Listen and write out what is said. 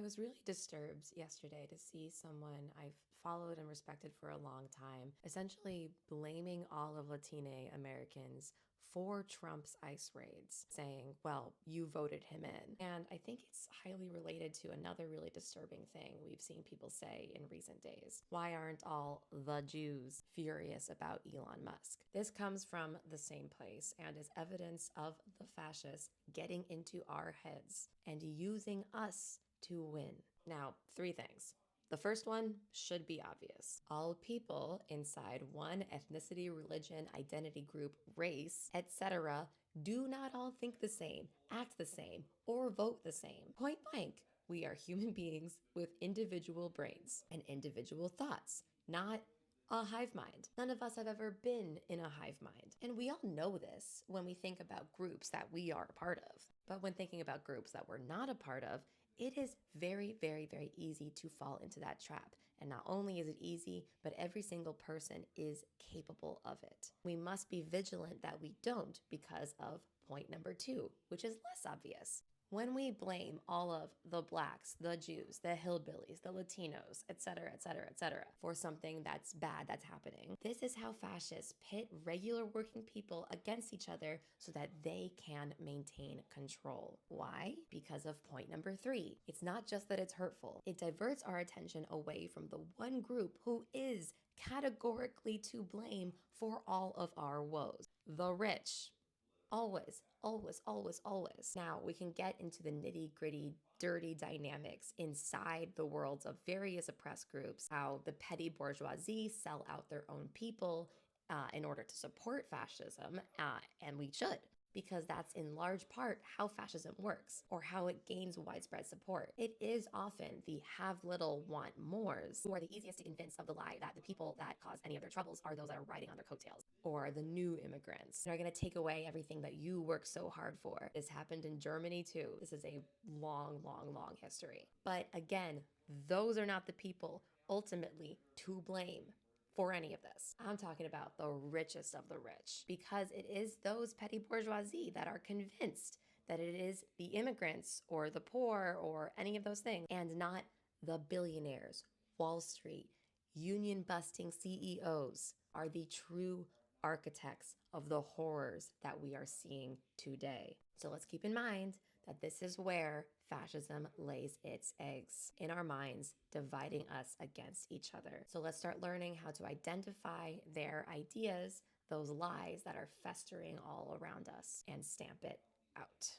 was really disturbed yesterday to see someone I've followed and respected for a long time essentially blaming all of Latine Americans for Trump's ICE raids, saying, well, you voted him in. And I think it's highly related to another really disturbing thing we've seen people say in recent days. Why aren't all the Jews furious about Elon Musk? This comes from the same place and is evidence of the fascists getting into our heads and using us to win. Now, three things. The first one should be obvious. All people inside one ethnicity, religion, identity group, race, etc., do not all think the same, act the same, or vote the same. Point blank, we are human beings with individual brains and individual thoughts, not a hive mind. None of us have ever been in a hive mind. And we all know this when we think about groups that we are a part of. But when thinking about groups that we're not a part of, it is very, very, very easy to fall into that trap. And not only is it easy, but every single person is capable of it. We must be vigilant that we don't because of point number two, which is less obvious. When we blame all of the blacks, the Jews, the hillbillies, the Latinos, etc., etc., etc., for something that's bad that's happening, this is how fascists pit regular working people against each other so that they can maintain control. Why? Because of point number three. It's not just that it's hurtful. It diverts our attention away from the one group who is categorically to blame for all of our woes. The rich. Always, always, always, always. Now, we can get into the nitty gritty, dirty dynamics inside the worlds of various oppressed groups, how the petty bourgeoisie sell out their own people in order to support fascism, and we should. Because that's in large part how fascism works, or how it gains widespread support. It is often the have little, want mores who are the easiest to convince of the lie that the people that cause any of their troubles are those that are riding on their coattails, or the new immigrants, and are going to take away everything that you work so hard for. This happened in Germany too. This is a long, long, long history. But again, those are not the people ultimately to blame for any of this. I'm talking about the richest of the rich, because it is those petty bourgeoisie that are convinced that it is the immigrants or the poor or any of those things, and not the billionaires, Wall Street, union busting CEOs are the true architects of the horrors that we are seeing today. So let's keep in mind that this is where fascism lays its eggs in our minds, dividing us against each other. So let's start learning how to identify their ideas, those lies that are festering all around us, and stamp it out.